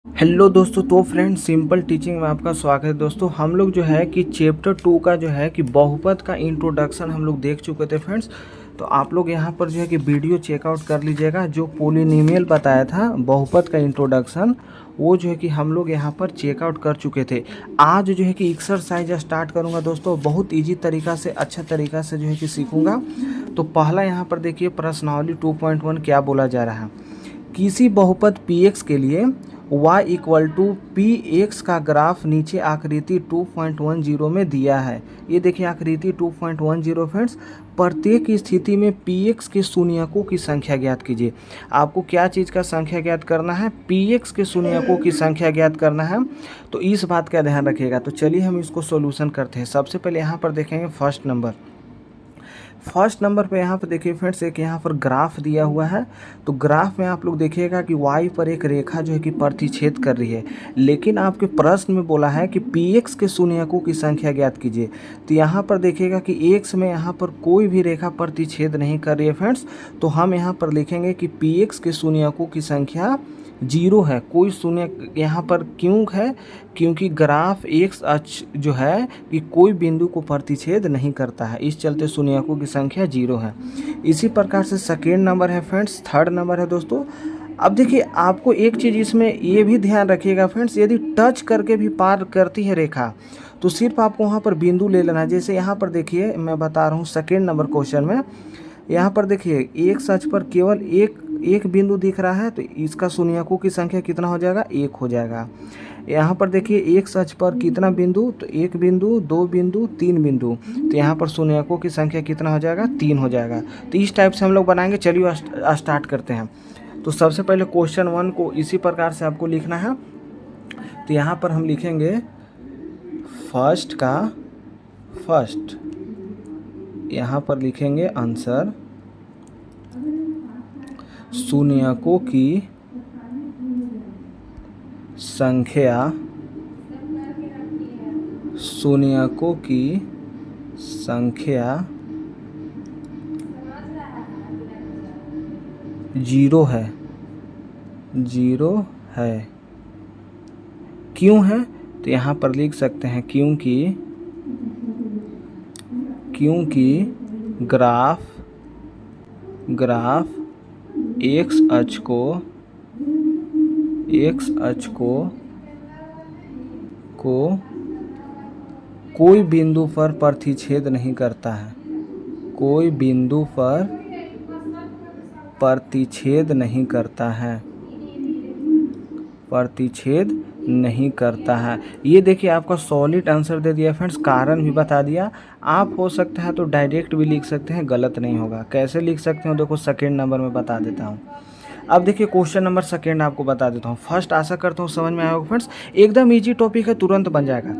Hello दोस्तों, तो friends simple teaching में आपका स्वागत है। दोस्तों हम लोग जो है कि चैप्टर 2 का जो है कि बहुपद का इंट्रोडक्शन हम लोग देख चुके थे फ्रेंड्स। तो आप लोग यहाँ पर जो है कि वीडियो चेकआउट कर लीजिएगा। जो पोलिनोमियल बताया था बहुपद का इंट्रोडक्शन, वो जो है कि हम लोग यहाँ पर चेकआउट कर चुके थे। आज जो है कि एक्सरसाइज स्टार्ट करूँगा दोस्तों, बहुत ईजी तरीका से, अच्छा तरीका से जो है कि सीखूँगा। तो पहला यहाँ पर देखिए प्रश्नावली 2.1 क्या बोला जा रहा है। किसी बहुपद px के लिए y equal to P X का ग्राफ नीचे आकृति 2.10 में दिया है। ये देखिए आकृति 2.10 फ्रेंड्स। प्रत्येक स्थिति में px के शून्यकों की संख्या ज्ञात कीजिए। आपको क्या चीज़ का संख्या ज्ञात करना है? px के शून्यकों की संख्या ज्ञात करना है। तो इस बात का ध्यान रखिएगा। तो चलिए हम इसको सॉल्यूशन करते हैं। सबसे पहले यहाँ पर देखेंगे फर्स्ट नंबर पे यहाँ पर देखिए फ्रेंड्स, एक यहाँ पर ग्राफ दिया हुआ है। तो ग्राफ में आप लोग देखिएगा कि y पर एक रेखा जो है कि प्रतिच्छेद कर रही है, लेकिन आपके प्रश्न में बोला है कि px के शून्यकों की संख्या ज्ञात कीजिए। तो यहाँ पर देखिएगा कि x में यहाँ पर कोई भी रेखा प्रतिच्छेद नहीं कर रही है फ्रेंड्स। तो हम यहाँ पर लिखेंगे कि px के शून्यकों की संख्या 0 है। कोई शून्य यहाँ पर क्यों है? क्योंकि ग्राफ एक्स अक्ष जो है कि कोई बिंदु को प्रतिच्छेद नहीं करता है, इस चलते शून्यकों की संख्या 0 है। इसी प्रकार से सेकेंड नंबर है फ्रेंड्स। थर्ड नंबर है दोस्तों। अब देखिए आपको एक चीज़ इसमें ये भी ध्यान रखिएगा फ्रेंड्स, यदि टच करके भी पार करती है रेखा तो सिर्फ आपको वहाँ पर बिंदु ले लेना है। जैसे यहाँ पर देखिए मैं बता रहा हूँ सेकेंड नंबर क्वेश्चन में, यहाँ पर देखिए एक सच पर केवल एक बिंदु दिख रहा है, तो इसका शून्यकों की संख्या कितना हो जाएगा? 1 हो जाएगा। यहाँ पर देखिए एक सच पर कितना बिंदु? तो 1 बिंदु, 2 बिंदु, 3 बिंदु। तो यहाँ पर शून्यकों की संख्या कितना हो जाएगा? 3 हो जाएगा। तो इस टाइप से हम लोग बनाएंगे। चलिए स्टार्ट करते हैं। तो सबसे पहले क्वेश्चन 1 को इसी प्रकार से आपको लिखना है। तो यहाँ पर हम लिखेंगे फर्स्ट, यहाँ पर लिखेंगे आंसर शून्यकों की संख्या 0 है। क्यों है? तो यहाँ पर लिख सकते हैं क्योंकि ग्राफ एक्स अक्ष को कोई बिंदु पर प्रतिच्छेद नहीं करता है। कोई बिंदु पर प्रतिच्छेद नहीं करता है। ये देखिए आपका सॉलिड आंसर दे दिया फ्रेंड्स, कारण भी बता दिया। आप हो सकता है तो डायरेक्ट भी लिख सकते हैं, गलत नहीं होगा। कैसे लिख सकते हो देखो, सेकेंड नंबर में बता देता हूँ। अब देखिए क्वेश्चन नंबर सेकेंड आपको बता देता हूँ। फर्स्ट आशा करता हूँ समझ में आया होगा फ्रेंड्स, एकदम इजी टॉपिक है, तुरंत बन जाएगा।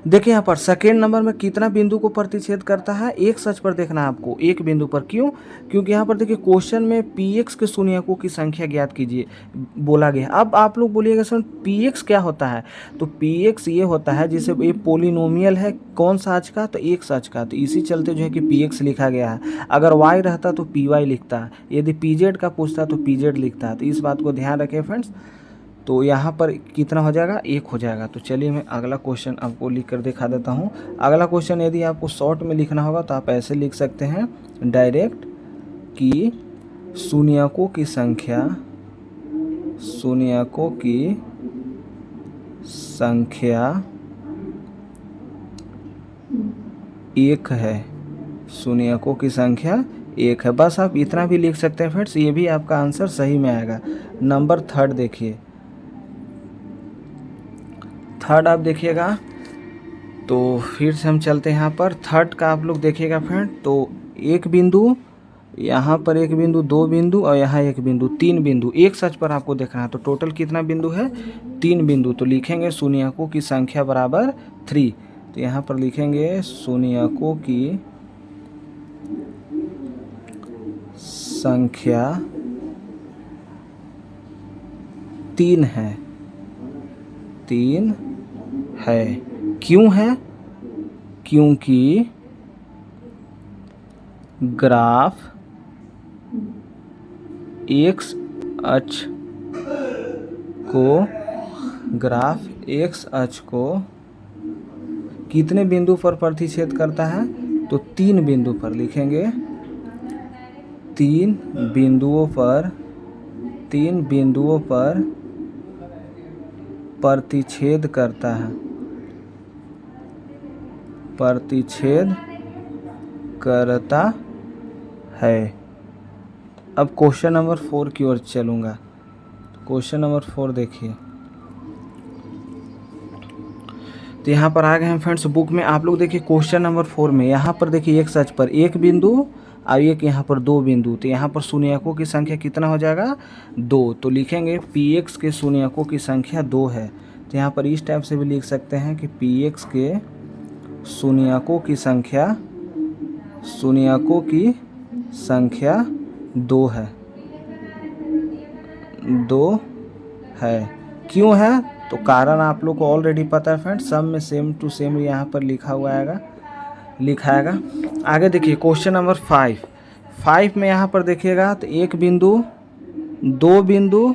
देखिए यहाँ पर सेकेंड नंबर में कितना बिंदु को प्रतिच्छेद करता है? एक सच पर देखना है आपको, एक बिंदु पर। क्यों? क्योंकि यहाँ पर देखिए क्वेश्चन में px के शून्यकों की संख्या ज्ञात कीजिए बोला गया। अब आप लोग बोलिएगा सर px क्या होता है? तो px ये होता है, जैसे ये पोलिनोमियल है, कौन सा अक्ष का? तो एक सच का। तो इसी चलते जो है कि px लिखा गया है। अगर y रहता तो py लिखता, यदि pz का पूछता तो pz लिखता। तो इस बात को ध्यान रखें फ्रेंड्स। तो यहाँ पर कितना हो जाएगा? 1 हो जाएगा। तो चलिए मैं अगला क्वेश्चन आपको लिख कर दिखा देता हूँ। अगला क्वेश्चन यदि आपको शॉर्ट में लिखना होगा तो आप ऐसे लिख सकते हैं डायरेक्ट कि शून्यकों की संख्या 1 है। शून्यकों की संख्या 1 है। बस आप इतना भी लिख सकते हैं फ्रेंड्स, ये भी आपका आंसर सही में आएगा। नंबर थर्ड देखिए, थर्ड आप देखिएगा। तो फिर से हम चलते हैं यहाँ पर। थर्ड का आप लोग देखिएगा फ्रेंड। तो एक बिंदु, यहाँ पर एक बिंदु, 2 बिंदु और यहाँ एक बिंदु, 3 बिंदु। एक सच पर आपको देखना है। तो टोटल कितना बिंदु है? 3 बिंदु। तो लिखेंगे शून्यकों की संख्या बराबर 3। तो यहाँ पर लिखेंगे शून्यकों की संख्या 3 है। क्यों है? क्योंकि ग्राफ एक्स अक्ष को ग्राफ एक्स अक्ष को कितने बिंदु पर प्रतिच्छेद करता है, तो 3 बिंदु पर लिखेंगे, 3 बिंदुओं पर प्रतिच्छेद करता है, प्रतिच्छेद करता है। अब क्वेश्चन नंबर 4 की ओर चलूँगा। क्वेश्चन नंबर 4 देखिए, तो यहाँ पर आ गए हैं फ्रेंड्स बुक में। आप लोग देखिए क्वेश्चन नंबर 4 में यहाँ पर देखिए एक्स अक्ष पर 1 बिंदु और एक यहाँ पर 2 बिंदु, तो यहाँ पर शून्यकों की संख्या कितना हो जाएगा, 2। तो लिखेंगे Px के शून्यकों की संख्या 2 है। तो यहाँ पर इस टाइप से भी लिख सकते हैं कि Px के शून्यकों की संख्या 2 है, 2 है। क्यों है, तो कारण आप लोग को ऑलरेडी पता है फ्रेंड्स, सब में सेम टू सेम यहाँ पर लिखा आएगा। आगे देखिए क्वेश्चन नंबर 5 में यहाँ पर देखिएगा तो 1 बिंदु, 2 बिंदु,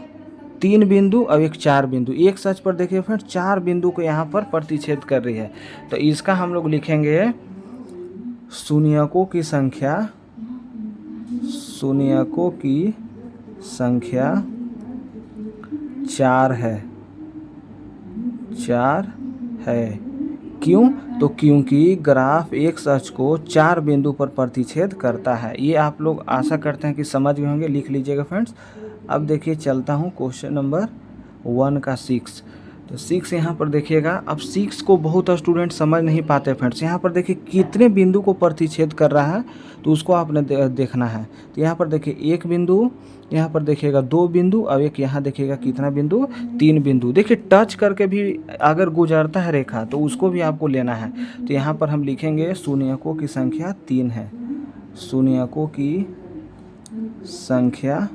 3 बिंदु और एक 4 बिंदु। एक सच पर देखिए फ्रेंड्स 4 बिंदु को यहाँ पर प्रतिच्छेद कर रही है। तो इसका हम लोग लिखेंगे शून्यकों की संख्या 4 है। क्यों, तो क्योंकि ग्राफ एक्स अक्ष को 4 बिंदु पर प्रतिच्छेद करता है। ये आप लोग आशा करते हैं कि समझ गए होंगे, लिख लीजिएगा फ्रेंड्स। अब देखिए चलता हूँ क्वेश्चन नंबर 1 का 6। तो 6 यहाँ पर देखिएगा। अब 6 को बहुत स्टूडेंट समझ नहीं पाते फ्रेंड्स। यहाँ पर देखिए कितने बिंदु को प्रतिच्छेद कर रहा है, तो उसको आपने देखना है। तो यहाँ पर देखिए 1 बिंदु, यहाँ पर देखिएगा 2 बिंदु और एक यहाँ देखिएगा कितना बिंदु, 3 बिंदु। देखिए टच करके भी अगर गुजरता है रेखा तो उसको भी आपको लेना है। तो यहाँ पर हम लिखेंगे शून्यकों की संख्या 3 है, शून्यकों की संख्या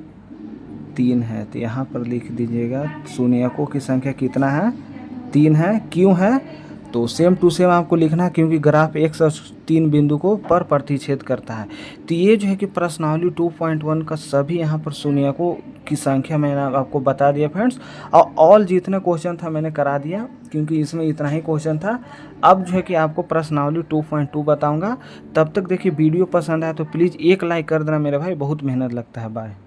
3 है। तो यहाँ पर लिख दीजिएगा शून्यकों की संख्या कितना है, 3 है। क्यों है, तो सेम टू सेम आपको लिखना है, क्योंकि ग्राफ एक से 3 बिंदु को पर प्रतिच्छेद करता है। तो ये जो है कि प्रश्नावली 2.1 का सभी यहाँ पर शून्यकों की संख्या मैंने आपको बता दिया फ्रेंड्स। और ऑल जितने क्वेश्चन था मैंने करा दिया, क्योंकि इसमें इतना ही क्वेश्चन था। अब जो है कि आपको प्रश्नावली 2.2 बताऊँगा। तब तक देखिए वीडियो पसंद आए तो प्लीज़ एक लाइक कर देना मेरे भाई, बहुत मेहनत लगता है। बाय।